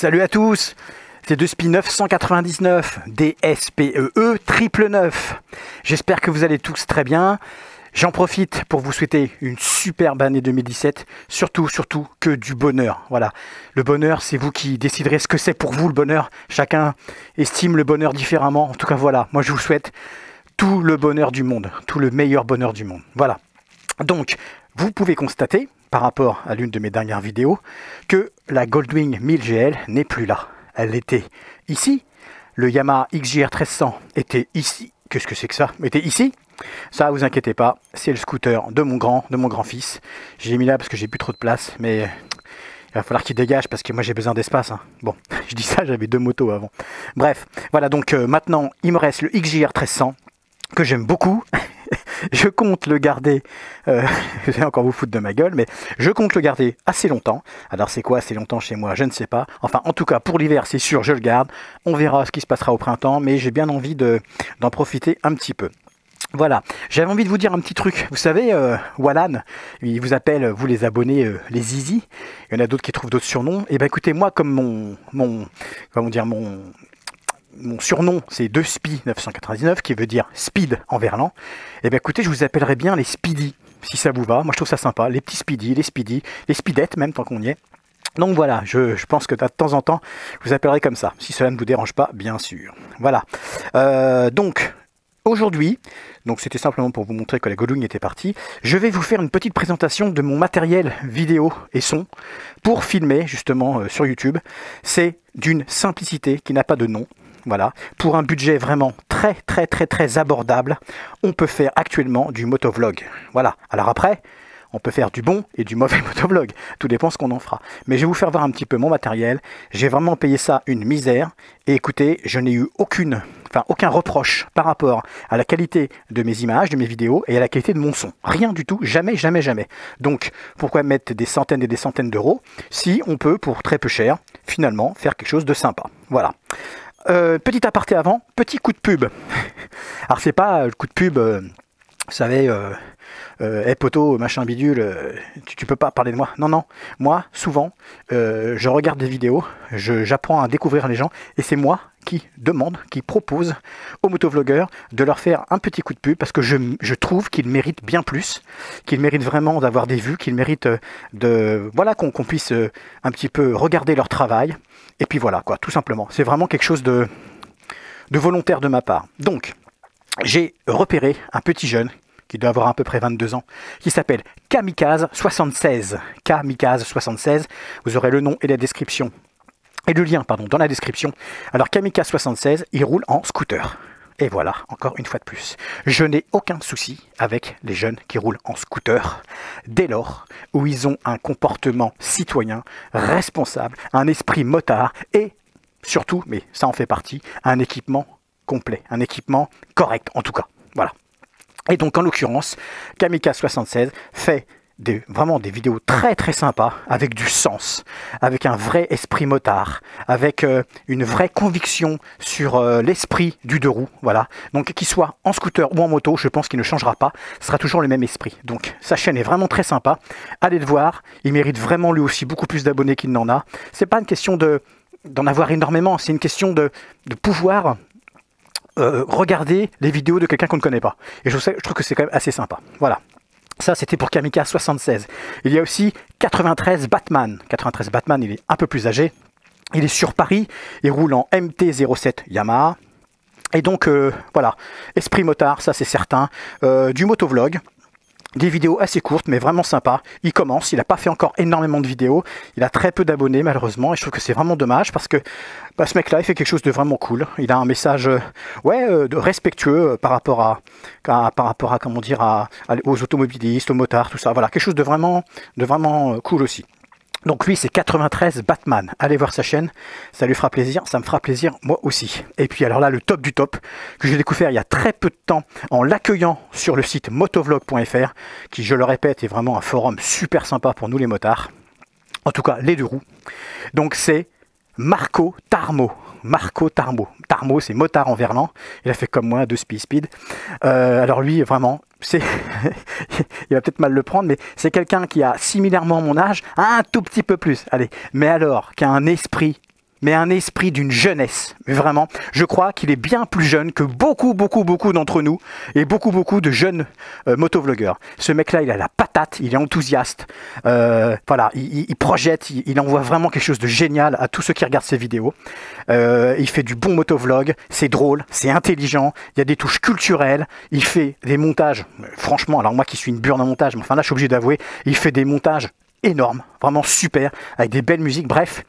Salut à tous, c'est DeSpi 999, DSPEE 999. J'espère que vous allez tous très bien. J'en profite pour vous souhaiter une superbe année 2017, surtout que du bonheur. Voilà, le bonheur, c'est vous qui déciderez ce que c'est pour vous le bonheur. Chacun estime le bonheur différemment. En tout cas, voilà, moi je vous souhaite tout le bonheur du monde, tout le meilleur bonheur du monde. Voilà, donc vous pouvez constater, par rapport à l'une de mes dernières vidéos, que la Goldwing 1000 GL n'est plus là. Elle était ici, le Yamaha XJR 1300 était ici. Qu'est-ce que c'est que ça? Était ici. Ça, vous inquiétez pas, c'est le scooter de mon grand-fils. J'ai mis là parce que j'ai plus trop de place, mais il va falloir qu'il dégage parce que moi j'ai besoin d'espace. Hein. Bon, je dis ça, j'avais 2 motos avant. Bref, voilà, donc maintenant, il me reste le XJR 1300 que j'aime beaucoup. Je compte le garder, je vais encore vous foutre de ma gueule, mais je compte le garder assez longtemps. Alors c'est quoi assez longtemps chez moi? Je ne sais pas. Enfin, en tout cas, pour l'hiver, c'est sûr, je le garde. On verra ce qui se passera au printemps, mais j'ai bien envie d'en profiter un petit peu. Voilà, j'avais envie de vous dire un petit truc. Vous savez, Wallan, il vous appelle, vous les abonnés, les zizi. Il y en a d'autres qui trouvent d'autres surnoms. Et ben écoutez, moi, comme mon surnom, c'est DeSpi 999, qui veut dire speed en verlan. Et bien écoutez, je vous appellerai bien les Speedy, si ça vous va. Moi, je trouve ça sympa. Les petits Speedy, les Speedettes même, tant qu'on y est. Donc voilà, je pense que de temps en temps, je vous appellerai comme ça, si cela ne vous dérange pas, bien sûr. Voilà. Donc, aujourd'hui, donc c'était simplement pour vous montrer que la Goldwing était partie, je vais vous faire une petite présentation de mon matériel vidéo et son pour filmer justement sur YouTube. C'est d'une simplicité qui n'a pas de nom. Voilà, pour un budget vraiment très abordable, on peut faire actuellement du motovlog. Voilà, alors après, on peut faire du bon et du mauvais motovlog. Tout dépend ce qu'on en fera. Mais je vais vous faire voir un petit peu mon matériel. J'ai vraiment payé ça une misère. Et écoutez, je n'ai eu aucun reproche par rapport à la qualité de mes images, de mes vidéos et à la qualité de mon son. Rien du tout, jamais. Donc, pourquoi mettre des centaines et des centaines d'euros si on peut, pour très peu cher, finalement, faire quelque chose de sympa. Voilà. Petit aparté avant, petit coup de pub. Alors c'est pas le coup de pub, vous savez, hey poto, machin bidule, tu peux pas parler de moi. Non, moi, souvent, je regarde des vidéos, j'apprends à découvrir les gens, et c'est moi qui demande, qui propose aux motovlogueurs de leur faire un petit coup de pub, parce que je trouve qu'ils méritent bien plus, qu'ils méritent vraiment d'avoir des vues, qu'ils méritent voilà, qu'on puisse un petit peu regarder leur travail, et puis voilà, quoi, tout simplement. C'est vraiment quelque chose de volontaire de ma part. Donc, j'ai repéré un petit jeune, qui doit avoir à peu près 22 ans, qui s'appelle Kamikaze76. Kamikaze76, vous aurez le nom et la description, et le lien, pardon, dans la description. Alors Kamikaze76, il roule en scooter. Et voilà, encore une fois de plus, je n'ai aucun souci avec les jeunes qui roulent en scooter, dès lors où ils ont un comportement citoyen, responsable, un esprit motard, et surtout, mais ça en fait partie, un équipement complet, un équipement correct en tout cas. Voilà. Et donc en l'occurrence, Kamikaze76 fait vraiment des vidéos très sympas, avec du sens, avec un vrai esprit motard, avec une vraie conviction sur l'esprit du deux roues, voilà. Donc qu'il soit en scooter ou en moto, je pense qu'il ne changera pas, ce sera toujours le même esprit. Donc sa chaîne est vraiment très sympa, allez le voir, il mérite vraiment lui aussi beaucoup plus d'abonnés qu'il n'en a. C'est pas une question d'en avoir énormément, c'est une question de pouvoir regarder les vidéos de quelqu'un qu'on ne connaît pas. Et je trouve que c'est quand même assez sympa. Voilà. Ça, c'était pour Kamikaze76. Il y a aussi 93 Batman. 93 Batman, il est un peu plus âgé. Il est sur Paris. Il roule en MT-07 Yamaha. Et donc, voilà. Esprit motard, ça c'est certain. Du motovlog. Des vidéos assez courtes, mais vraiment sympa. Il commence, il n'a pas fait encore énormément de vidéos. Il a très peu d'abonnés, malheureusement. Et je trouve que c'est vraiment dommage parce que ce mec-là, il fait quelque chose de vraiment cool. Il a un message de respectueux par rapport à comment dire, aux automobilistes, aux motards, tout ça. Voilà, quelque chose de vraiment cool aussi. Donc lui, c'est 93 Batman. Allez voir sa chaîne, ça lui fera plaisir, ça me fera plaisir moi aussi. Et puis alors là, le top du top, que j'ai découvert il y a très peu de temps en l'accueillant sur le site motovlog.fr, qui, je le répète, est vraiment un forum super sympa pour nous les motards. En tout cas, les deux roues. Donc c'est Marco Tarmo. Tarmo, c'est motard en verlan. Il a fait comme moi, DeSpi Speed. Alors lui, vraiment, il va peut-être mal le prendre, mais c'est quelqu'un qui a similairement mon âge, un tout petit peu plus, allez, mais alors, qui a un esprit mais un esprit d'une jeunesse. Mais vraiment, je crois qu'il est bien plus jeune que beaucoup d'entre nous et beaucoup de jeunes motovlogueurs. Ce mec-là, il a la patate, il est enthousiaste, voilà, il projette, il envoie vraiment quelque chose de génial à tous ceux qui regardent ses vidéos. Il fait du bon motovlog, c'est drôle, c'est intelligent, il y a des touches culturelles, il fait des montages, franchement, alors moi qui suis une burne en montage, mais enfin là je suis obligé d'avouer, il fait des montages énormes, vraiment super, avec des belles musiques, bref,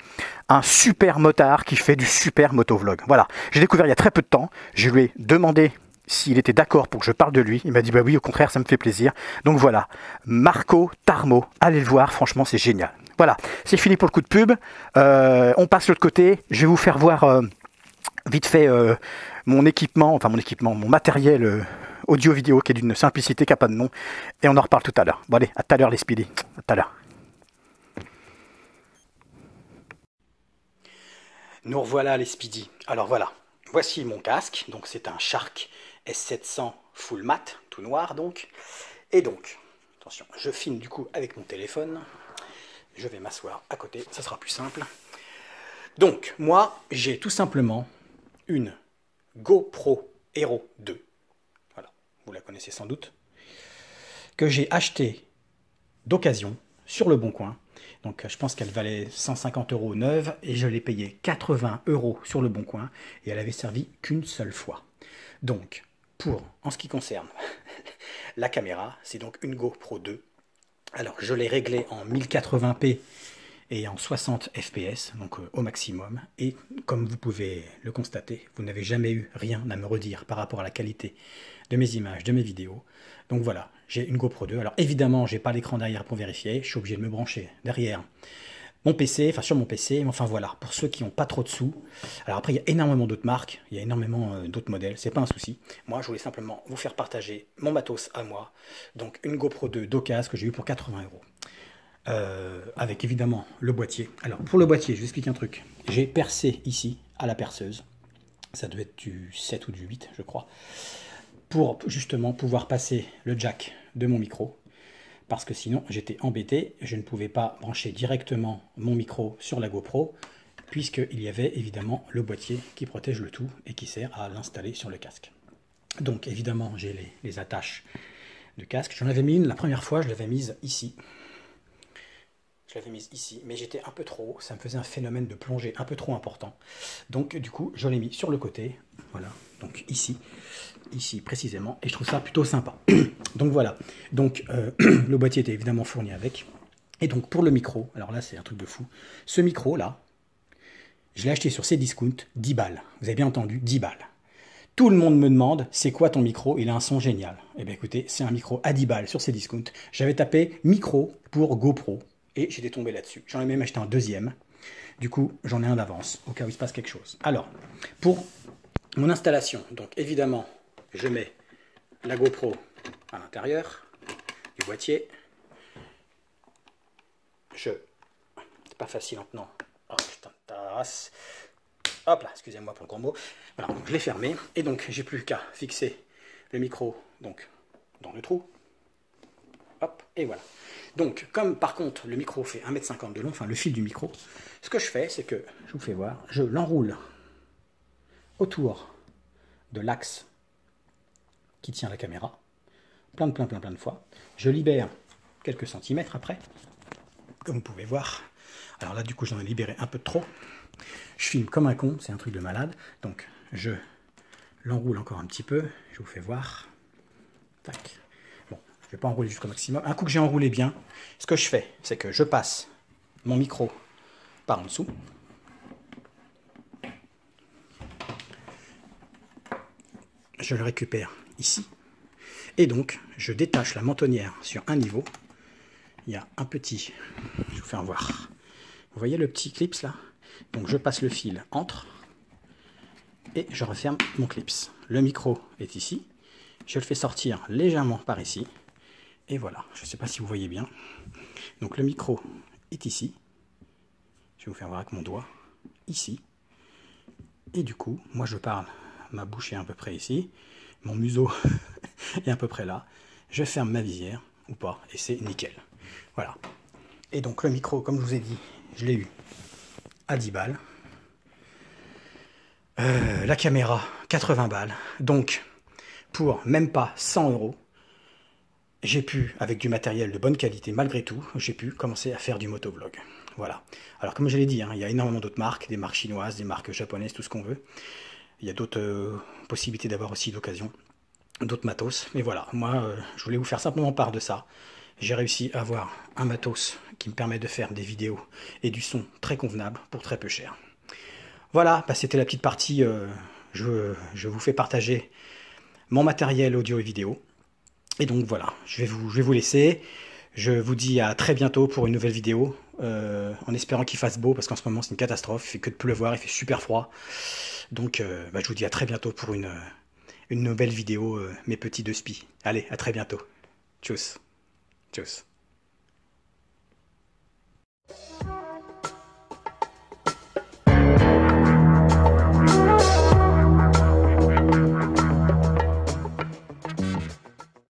un super motard qui fait du super motovlog. Voilà, j'ai découvert il y a très peu de temps, je lui ai demandé s'il était d'accord pour que je parle de lui, il m'a dit bah oui, au contraire, ça me fait plaisir. Donc voilà, Marco Tarmo, allez le voir, franchement c'est génial. Voilà, c'est fini pour le coup de pub, on passe de l'autre côté, je vais vous faire voir vite fait mon équipement, mon matériel audio-vidéo qui est d'une simplicité qui n'a pas de nom, et on en reparle tout à l'heure. Bon allez, à tout à l'heure les speedy, à tout à l'heure. Nous revoilà les speedy. Alors voilà, voici mon casque, donc c'est un Shark S700 full mat, tout noir donc, et donc, attention, je filme du coup avec mon téléphone, je vais m'asseoir à côté, ça sera plus simple. Donc, moi, j'ai tout simplement une GoPro Hero 2, voilà, vous la connaissez sans doute, que j'ai acheté d'occasion sur le Bon Coin. Donc je pense qu'elle valait 150 € neuve et je l'ai payée 80 € sur le Bon Coin et elle avait servi qu'une seule fois. Donc, en ce qui concerne la caméra, c'est donc une GoPro 2. Alors je l'ai réglée en 1080p et en 60 fps, donc au maximum. Et comme vous pouvez le constater, vous n'avez jamais eu rien à me redire par rapport à la qualité de mes images, de mes vidéos. Donc voilà, j'ai une GoPro 2. Alors évidemment, j'ai pas l'écran derrière pour vérifier. Je suis obligé de me brancher derrière mon PC, enfin sur mon PC. Mais enfin voilà, pour ceux qui n'ont pas trop de sous. Alors après, il y a énormément d'autres marques, il y a énormément d'autres modèles. C'est pas un souci. Moi, je voulais simplement vous faire partager mon matos à moi. Donc une GoPro 2 d'occasion que j'ai eu pour 80 €. Avec évidemment le boîtier. Alors pour le boîtier, je vous explique un truc. J'ai percé ici à la perceuse. Ça devait être du 7 ou du 8, je crois. Pour justement pouvoir passer le jack de mon micro, parce que sinon j'étais embêté, je ne pouvais pas brancher directement mon micro sur la GoPro, puisqu'il y avait évidemment le boîtier qui protège le tout et qui sert à l'installer sur le casque. Donc évidemment j'ai les attaches de casque, j'en avais mis une la première fois, je l'avais mise ici. Je l'avais mise ici, mais j'étais un peu trop haut, ça me faisait un phénomène de plongée un peu trop important. Donc du coup, je l'ai mis sur le côté, voilà, donc ici précisément, et je trouve ça plutôt sympa. Donc voilà, donc le boîtier était évidemment fourni avec. Et donc pour le micro, alors là c'est un truc de fou, ce micro là, je l'ai acheté sur Cdiscount, 10 balles, vous avez bien entendu, 10 balles. Tout le monde me demande, c'est quoi ton micro? Il a un son génial. Eh bien écoutez, c'est un micro à 10 balles sur Cdiscount. J'avais tapé micro pour GoPro. Et j'étais tombé là-dessus. J'en ai même acheté un deuxième. Du coup, j'en ai un d'avance, au cas où il se passe quelque chose. Alors, pour mon installation, donc évidemment, je mets la GoPro à l'intérieur du boîtier. C'est pas facile maintenant. Oh putain de tasse. Hop là, excusez-moi pour le gros mot. Voilà, donc je l'ai fermé. Et donc, j'ai plus qu'à fixer le micro donc, dans le trou. Hop, et voilà. Donc, comme par contre le micro fait 1,50 m de long, enfin le fil du micro, ce que je fais, c'est que, je vous fais voir, je l'enroule autour de l'axe qui tient la caméra, plein de fois. Je libère quelques centimètres après, comme vous pouvez voir. Alors là, du coup, j'en ai libéré un peu de trop. Je filme comme un con, c'est un truc de malade. Donc, je l'enroule encore un petit peu, je vous fais voir. Tac. Je ne vais pas enrouler jusqu'au maximum. Un coup que j'ai enroulé bien, ce que je fais, c'est que je passe mon micro par en dessous. Je le récupère ici. Et donc, je détache la mentonnière sur un niveau. Il y a un petit... Je vous fais en voir. Vous voyez le petit clips là? Donc, je passe le fil entre et je referme mon clips. Le micro est ici. Je le fais sortir légèrement par ici. Et voilà, je ne sais pas si vous voyez bien. Donc le micro est ici. Je vais vous faire voir avec mon doigt. Ici. Et du coup, moi je parle. Ma bouche est à peu près ici. Mon museau est à peu près là. Je ferme ma visière ou pas. Et c'est nickel. Voilà. Et donc le micro, comme je vous ai dit, je l'ai eu à 10 balles. La caméra, 80 balles. Donc, pour même pas 100 euros, j'ai pu, avec du matériel de bonne qualité, malgré tout, j'ai pu commencer à faire du motovlog. Voilà. Alors, comme je l'ai dit, hein, il y a énormément d'autres marques, des marques chinoises, des marques japonaises, tout ce qu'on veut. Il y a d'autres possibilités d'avoir aussi d'occasion, d'autres matos. Mais voilà, moi, je voulais vous faire simplement part de ça. J'ai réussi à avoir un matos qui me permet de faire des vidéos et du son très convenable pour très peu cher. Voilà, bah, c'était la petite partie. Je vous fais partager mon matériel audio et vidéo. Et donc voilà, je vais vous laisser. Je vous dis à très bientôt pour une nouvelle vidéo, en espérant qu'il fasse beau, parce qu'en ce moment c'est une catastrophe, il fait que de pleuvoir, il fait super froid. Donc bah, je vous dis à très bientôt pour une nouvelle vidéo, mes petits deux spies. Allez, à très bientôt. Tchuss. Tchuss.